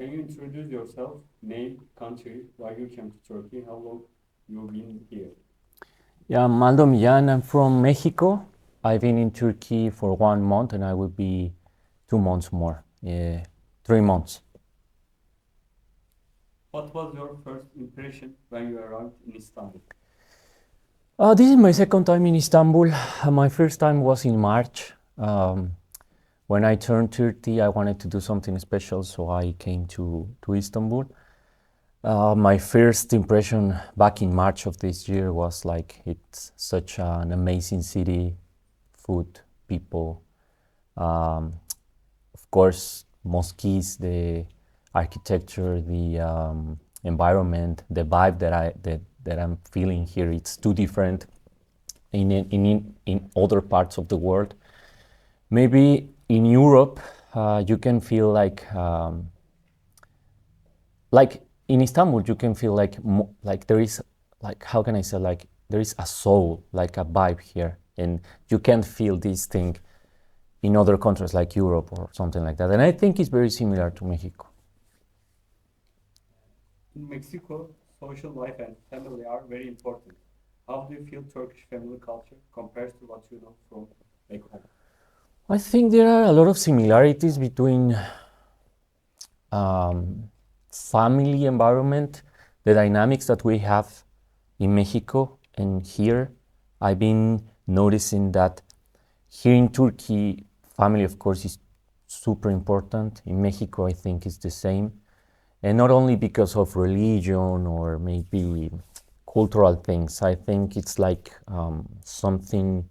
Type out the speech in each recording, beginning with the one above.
Can you introduce yourself, name, country, why you came to Turkey, how long you've been here? Yeah, I'm Aldo Millán. I'm from Mexico. I've been in Turkey for 1 month and I will be 2 months more. 3 months. What was your first impression when you arrived in Istanbul? This is my second time in Istanbul. My first time was in March. When I turned 30, I wanted to do something special, so I came to Istanbul. My first impression back in March of this year was like it's such an amazing city, food, people, of course, mosques, the architecture, the environment, the vibe that I'm feeling here. It's too different in other parts of the world. Maybe in Europe, you can feel like in Istanbul, you can feel like there is, like, how can I say, like there is a soul, like a vibe here, and you can't feel this thing in other countries like Europe or something like that. And I think it's very similar to Mexico. In Mexico, social life and family are very important. How do you feel Turkish family culture compares to what you know from back home? I think there are a lot of similarities between family environment, the dynamics that we have in Mexico and here. I've been noticing that here in Turkey, family, of course, is super important. In Mexico, I think it's the same. And not only because of religion or maybe cultural things. I think it's like something,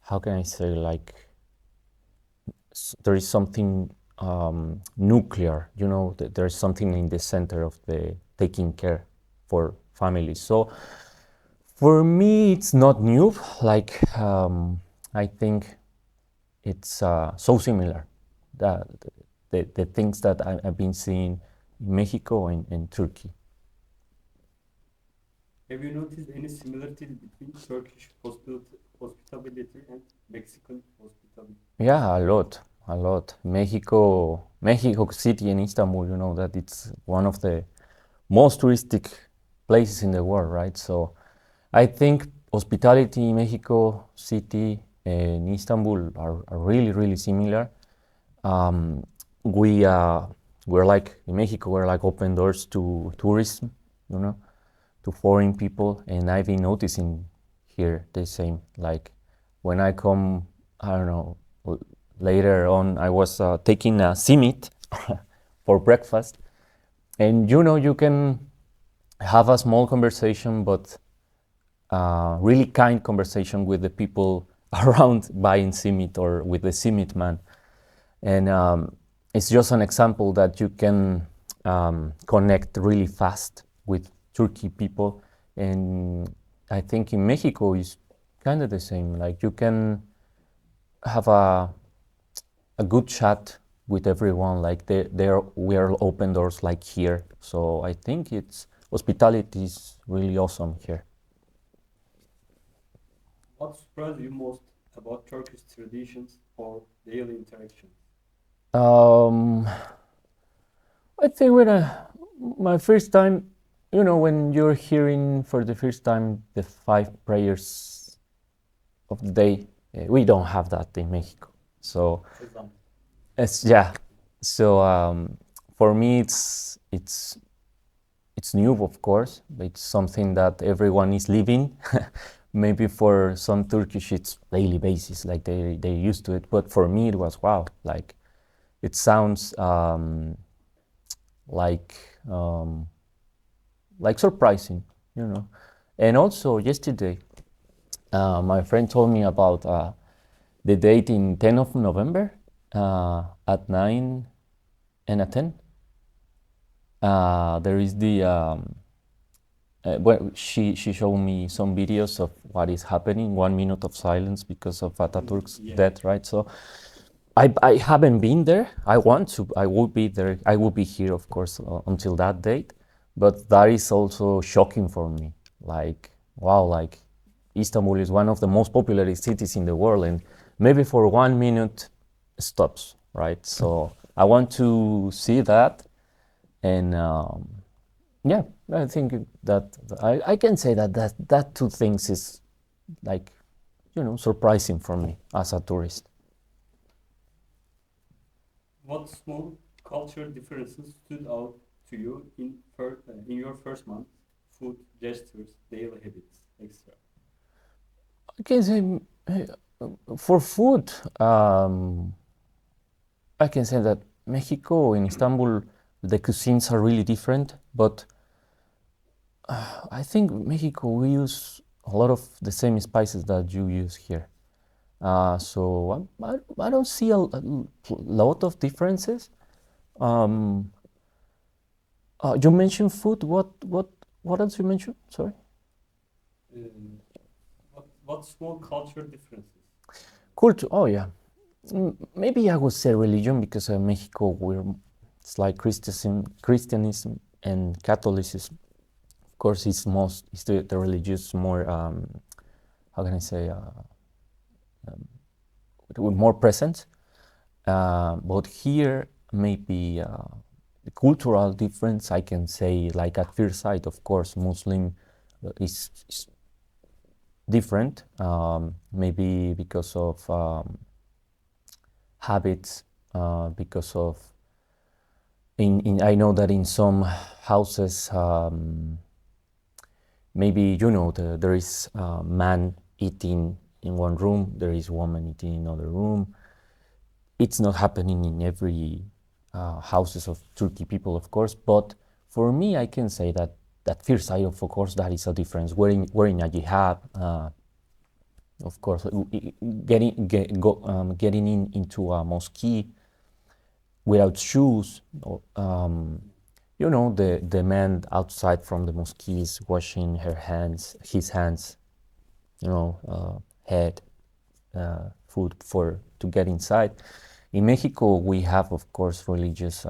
how can I say, like there is something nuclear, there's something in the center of the taking care for families. So for me, it's not new. Like I think it's so similar, the things that I've been seeing in Mexico and Turkey. Have you noticed any similarities between Turkish hospitality and Mexican hospitality? Yeah, a lot. Mexico City and Istanbul, that it's one of the most touristic places in the world, right? So I think hospitality in Mexico City and Istanbul are really, really similar. We're like, in Mexico, we're like open doors to tourism, to foreign people. And I've been noticing here the same. Like when I come, I don't know, later on, I was taking a simit for breakfast. And you can have a small conversation, but really kind conversation with the people around buying simit or with the simit man. And it's just an example that you can connect really fast with Turkey people. And I think in Mexico is kind of the same. Like you can have a good chat with everyone. Like we are open doors like here. So I think hospitality is really awesome here. What surprised you most about Turkish traditions or daily interaction? I think my first time, when you're hearing for the first time the 5 prayers of the day, we don't have that in Mexico. So yeah. So for me, it's new, of course. It's something that everyone is living. Maybe for some Turkish, it's daily basis, like they're used to it. But for me, it was wow. Like it sounds like surprising, And also yesterday, my friend told me about the date in 10th of November at 9 and at 10. There is the well, she showed me some videos of what is happening. 1 minute of silence because of Ataturk's death, right? So I haven't been there. I want to. I will be there. I will be here, of course, until that date. But that is also shocking for me. Like, wow, like Istanbul is one of the most popular cities in the world, and maybe for 1 minute stops, right? So I want to see that, And yeah, I think that I can say that two things is like, surprising for me as a tourist. What small cultural differences stood out to you in your first month? Food, gestures, daily habits, etc. I can say for food, I can say that Mexico, in Istanbul, the cuisines are really different, but I think Mexico, we use a lot of the same spices that you use here. So I don't see a lot of differences. You mentioned food. What else you mentioned? Sorry. What small cultural differences? Culture. Oh yeah. Maybe I would say religion because Mexico, it's like Christianism and Catholicism. Of course, it's the religious more. How can I say? With more present. But here, maybe the cultural difference, I can say, like at first sight, of course, Muslim is different, maybe because of habits, because of, I know that in some houses, maybe, there is a man eating in one room, there is woman eating in another room. It's not happening in every houses of Turkey people, of course, but for me, I can say that first sight, of course, that is a difference. Wearing a hijab, of course, getting into a mosque without shoes. The man outside from the mosque is washing his hands, head, food to get inside. In Mexico, we have, of course, religious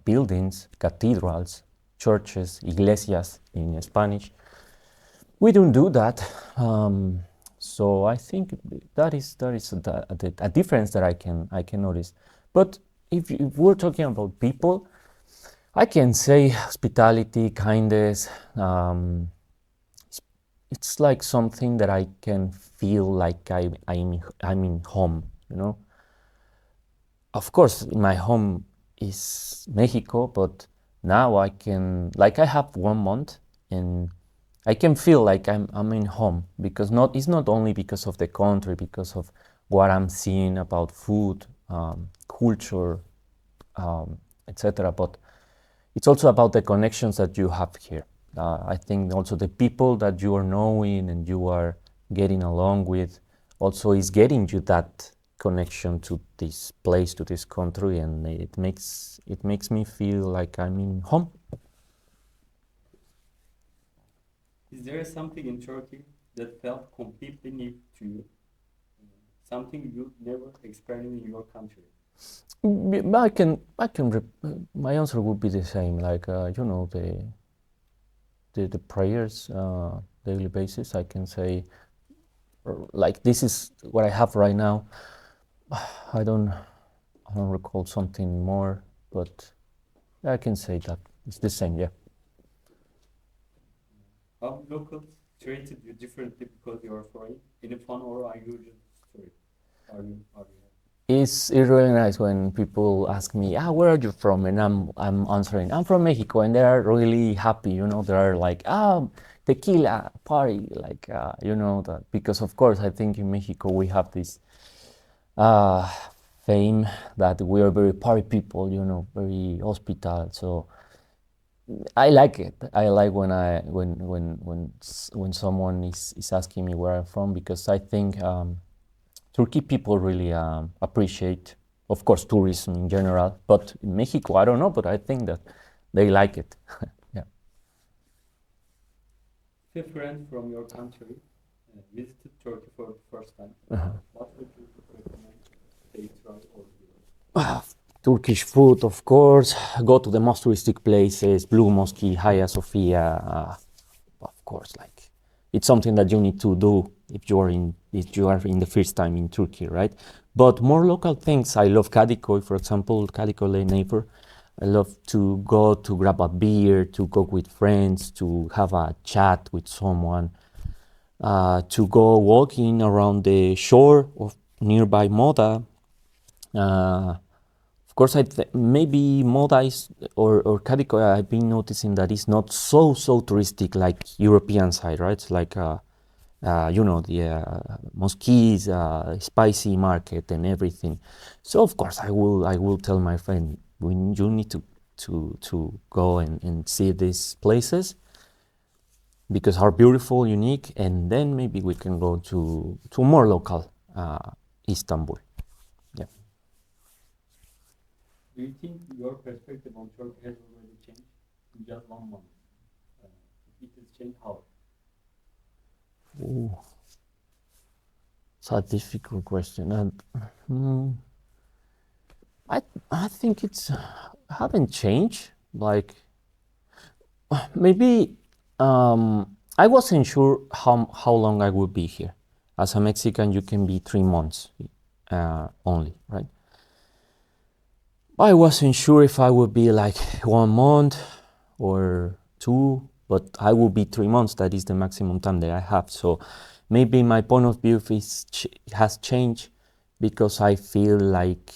buildings, cathedrals, churches, iglesias in Spanish. We don't do that, so I think that is a difference that I can notice. But if we're talking about people, I can say hospitality, kindness. It's like something that I can feel like I'm in home. Of course, my home is Mexico, but now I have 1 month and I can feel like I'm in home, because it's not only because of the country, because of what I'm seeing about food, culture, etc. But it's also about the connections that you have here. I think also the people that you are knowing and you are getting along with also is getting you that connection to this place, to this country, and it makes me feel like I'm in home. Is there something in Turkey that felt completely new to you? Something you never experienced in your country? My answer would be the same, like the prayers, daily basis. I can say, like, this is what I have right now. I don't recall something more, but I can say that it's the same. Yeah. How locals treated you differently because you are foreign? Any fun or unusual story? Are you? It's really nice when people ask me, where are you from? And I'm answering, I'm from Mexico, and they are really happy. They're like, tequila party, like that, because of course I think in Mexico we have this fame that we are very party people, very hospital. So I like it. I like when someone is asking me where I'm from, because I think Turkey people really appreciate, of course, tourism in general, but in Mexico, I don't know, but I think that they like it. Yeah. If a friend from your country visited Turkey for the first time, what would you recommend they try or do? Turkish food, of course. Go to the most touristic places, Blue Mosque, Hagia Sophia. Of course, like, it's something that you need to do if you are in the first time in Turkey, right? But more local things, I love Kadıköy, for example, Kadıköy neighbor. I love to go to grab a beer, to go with friends, to have a chat with someone, to go walking around the shore of nearby Moda. Of course, maybe Moda is, or Cadico, I've been noticing that it's not so touristic like European side, right? It's like, the mosques, spicy market and everything. So of course I will tell my friend, you need to go and see these places because are beautiful, unique, and then maybe we can go to more local Istanbul. Yeah. Do you think your perspective on Turkey has already changed in just 1 month? If it has changed, how? Ooh. It's a difficult question. And I think it's haven't changed. Like maybe I wasn't sure how long I would be here. As a Mexican, you can be 3 months only, right? I wasn't sure if I would be like 1 month or 2, but I will be 3 months. That is the maximum time that I have. So maybe my point of view has changed because I feel like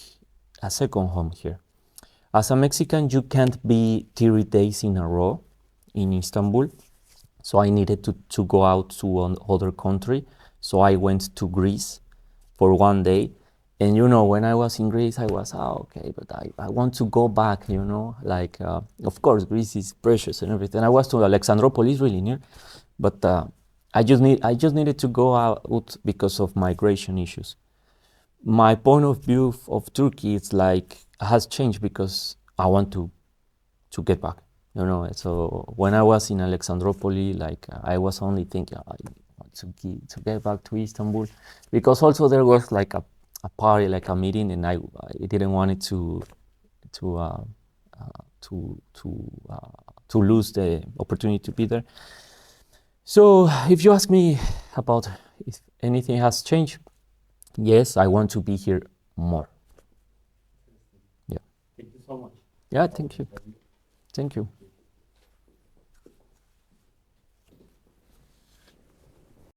a second home here. As a Mexican, you can't be 30 days in a row in Istanbul. So I needed to go out to another country. So I went to Greece for 1 day. And when I was in Greece, I was, okay, but I want to go back, like, of course, Greece is precious and everything. I was to Alexandropolis, really near, but I just needed to go out because of migration issues. My point of view of Turkey is like has changed because I want to get back, So when I was in Alexandropolis, like I was only thinking I want to get back to Istanbul because also there was like a party, like a meeting, and I didn't want it to lose the opportunity to be there. So if you ask me about if anything has changed, yes, I want to be here more. Yeah. Thank you so much. Yeah, thank you. Thank you.